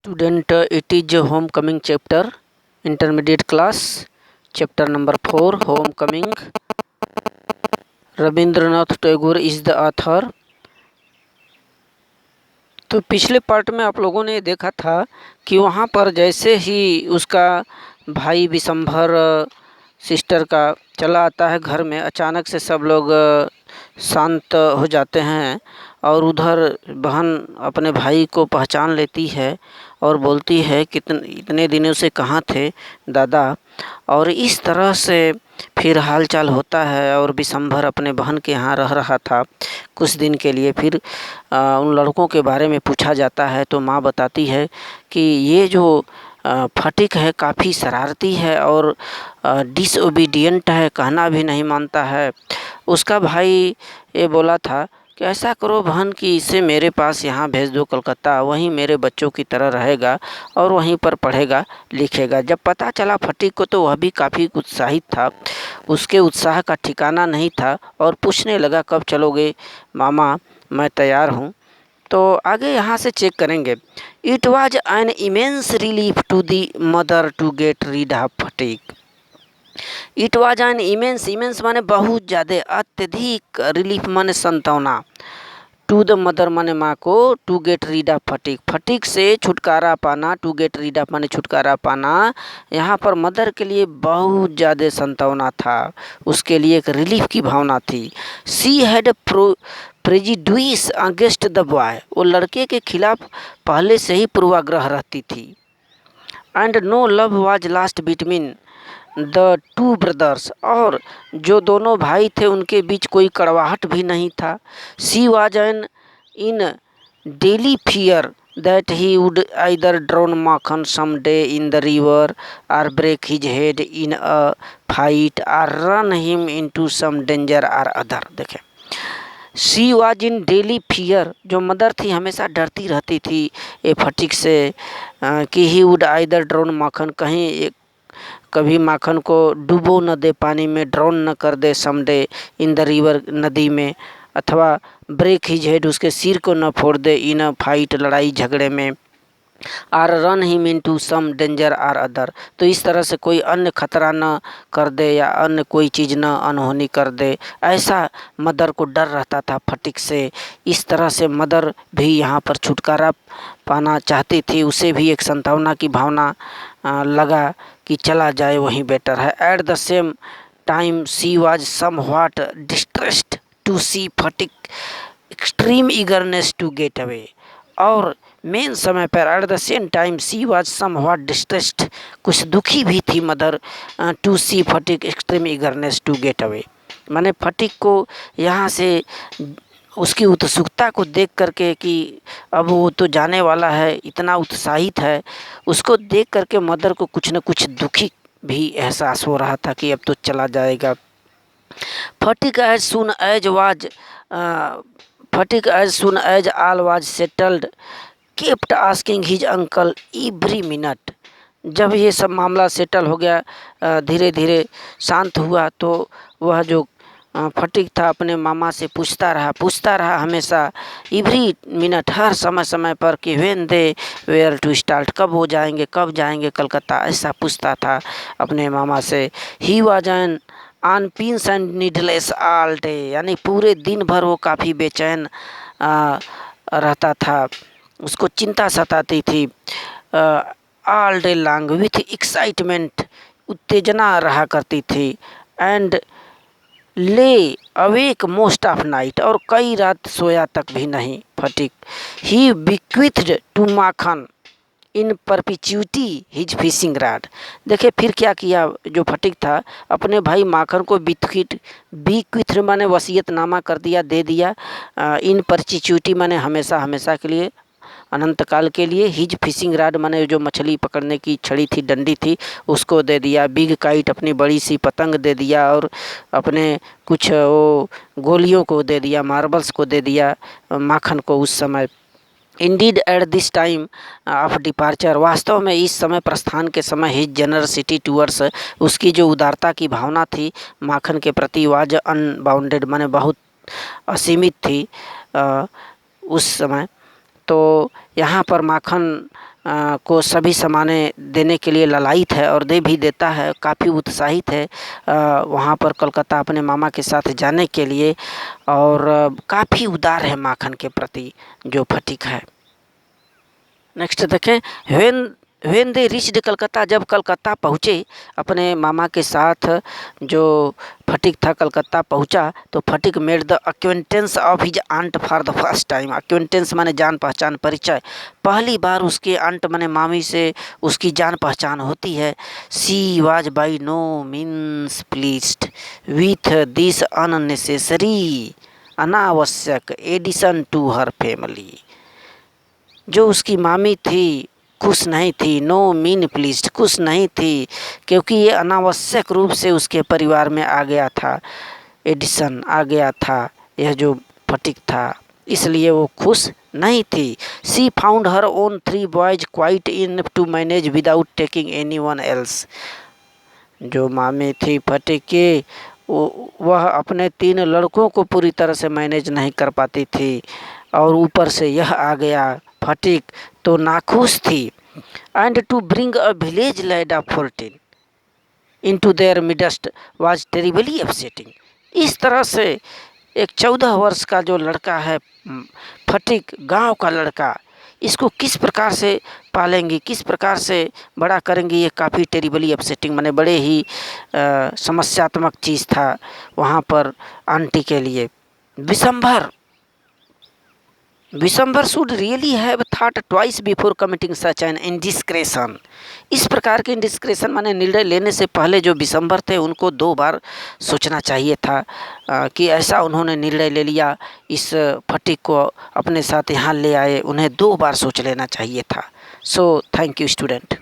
Student, it is a homecoming chapter, intermediate class, chapter number 4, homecoming. Rabindranath Tagore is the author. तो पिछले part में आप लोगों ने देखा था कि वहाँ पर जैसे ही उसका भाई विशंभर सिस्टर का चला आता है घर में, अचानक से सब लोग शांत हो जाते हैं और उधर बहन अपने भाई को पहचान लेती है और बोलती है कि इतने दिनों से कहाँ थे दादा। और इस तरह से फिर हालचाल होता है और विशंभर अपने बहन के यहाँ रह रहा था कुछ दिन के लिए। फिर उन लड़कों के बारे में पूछा जाता है तो माँ बताती है कि ये जो फटिक है काफ़ी शरारती है और डिसओबीडियंट है, कहना भी नहीं मानता है। उसका भाई ये बोला था कि ऐसा करो बहन कि इसे मेरे पास यहाँ भेज दो कलकत्ता, वहीं मेरे बच्चों की तरह रहेगा और वहीं पर पढ़ेगा लिखेगा। जब पता चला फटिक को तो वह भी काफ़ी उत्साहित था, उसके उत्साह का ठिकाना नहीं था और पूछने लगा कब चलोगे मामा, मैं तैयार हूँ। तो आगे यहाँ से चेक करेंगे। It was an immense relief to the mother to get rid of Phatik. It was an immense माने बहुत ज़्यादा, अत्यधिक, रिलीफ माने संतावना, टू द मदर माने माँ को, to get rid of Phatik, Phatik से छुटकारा पाना, टू गेट रीड ऑफ माने छुटकारा पाना। यहाँ पर मदर के लिए बहुत ज़्यादा संतावना था, उसके लिए एक रिलीफ की भावना थी। She had prejudice against the boy, वो लड़के के खिलाफ पहले से ही पूर्वाग्रह रहती थी। And no love was lost between the two brothers, और जो दोनों भाई थे उनके बीच कोई कड़वाहट भी नहीं था। She was an in daily fear that he would either drown Makhan someday in the river or break his head in a fight or run him into some danger or other। देखें, she was in daily fear, जो mother थी हमेशा डरती रहती थी ये फटिक से कि ही वुड आइदर ड्रोन माखन, कहीं कभी माखन को डुबो न दे पानी में, ड्रोन न कर दे समडे इन द रिवर, नदी में, अथवा ब्रेक हिज हेड, उसके सिर को न फोड़ दे इन अ फाइट, लड़ाई झगड़े में, or run him into some danger or other, तो इस तरह से कोई अन्य खतरा न कर दे या अन्य कोई चीज़ न अनहोनी कर दे, ऐसा मदर को डर रहता था फटिक से। इस तरह से मदर भी यहाँ पर छुटकारा पाना चाहती थी, उसे भी एक संतावना की भावना लगा कि चला जाए वहीं बेटर है। At the same time she was somewhat distressed to see Phatik extreme eagerness to get away, और मेन समय पर at the same time she was somewhat distressed, कुछ दुखी भी थी mother, to see Phatik extreme eagerness to get away, माने फटिक को यहाँ से उसकी उत्सुकता को देख करके कि अब वो तो जाने वाला है, इतना उत्साहित है, उसको देख करके मदर को कुछ न कुछ दुखी भी एहसास हो रहा था कि अब तो चला जाएगा। Phatik as soon as was Phatik as soon as all was settled kept asking his uncle every minute, जब ये सब मामला सेटल हो गया, धीरे धीरे शांत हुआ, तो वह जो फटिक था अपने मामा से पूछता रहा हमेशा, एवरी मिनट, हर समय पर कि when they were to start, कब जाएंगे कलकत्ता, ऐसा पूछता था अपने मामा से। He was an on pins and needles all day, यानी पूरे दिन भर वो काफ़ी बेचैन रहता था, उसको चिंता सताती थी। All day long with excitement, उत्तेजना रहा करती थी। एंड ले अवेक मोस्ट ऑफ नाइट, और कई रात सोया तक भी नहीं Phatik. He bequeathed to Makhan in perpetuity his fishing rod, देखिए फिर क्या किया जो फटिक था, अपने भाई माखन को बिक्विथ माने वसीयतनामा कर दिया, दे दिया, इन परपिच्युटी माने हमेशा के लिए, अनंत काल के लिए, हिज फिशिंग रॉड माने जो मछली पकड़ने की छड़ी थी, डंडी थी, उसको दे दिया, बिग काइट अपनी बड़ी सी पतंग दे दिया, और अपने कुछ वो गोलियों को दे दिया, मार्बल्स को दे दिया माखन को उस समय। Indeed at this time of departure, वास्तव में इस समय प्रस्थान के समय, हिज जनरसिटी टूवर्ड्स, उसकी जो उदारता की भावना थी माखन के प्रति, वाज अनबाउंडेड माने बहुत असीमित थी उस समय। तो यहाँ पर माखन को सभी सामानें देने के लिए ललायित है और दे भी देता है, काफ़ी उत्साहित है वहाँ पर कलकत्ता अपने मामा के साथ जाने के लिए, और काफ़ी उदार है माखन के प्रति जो फटिक है। नेक्स्ट देखें, व्हेन दे रीच्ड कलकत्ता, जब कलकत्ता पहुँचे अपने मामा के साथ, जो फटिक था कलकत्ता पहुँचा तो Phatik made the acquaintance of his aunt for the first time. Acquaintance माने जान पहचान, परिचय। पहली बार उसके आंट माने मामी से उसकी जान पहचान होती है। She was by no means pleased with this unnecessary, अनावश्यक एडिशन टू हर फैमिली। जो उसकी मामी थी खुश नहीं थी, नो मीन प्लीज्ड, खुश नहीं थी क्योंकि ये अनावश्यक रूप से उसके परिवार में आ गया था, एडिशन आ गया था, यह जो फटिक था, इसलिए वो खुश नहीं थी। She found her own 3 boys quite in to manage without taking any one else. जो मामी थी फटिक की, वह अपने 3 लड़कों को पूरी तरह से मैनेज नहीं कर पाती थी, और ऊपर से यह आ गया फटिक तो नाखुश थी। And to bring a village lad of 14 into their midst was terribly upsetting. इस तरह से एक 14 वर्ष का जो लड़का है फटिक, गांव का लड़का, इसको किस प्रकार से पालेंगी, किस प्रकार से बड़ा करेंगी, ये काफ़ी टेरिबली अपसेटिंग माने बड़े ही समस्यात्मक चीज़ था वहाँ पर आंटी के लिए। Bishambhar should really have thought twice before committing such an indiscretion. इस प्रकार के इंडिस्क्रेशन माने निर्णय लेने से पहले जो विशंभर थे उनको 2 बार सोचना चाहिए था कि ऐसा उन्होंने निर्णय ले लिया, इस फटिक को अपने साथ यहाँ ले आए, उन्हें 2 बार सोच लेना चाहिए था। So thank you student.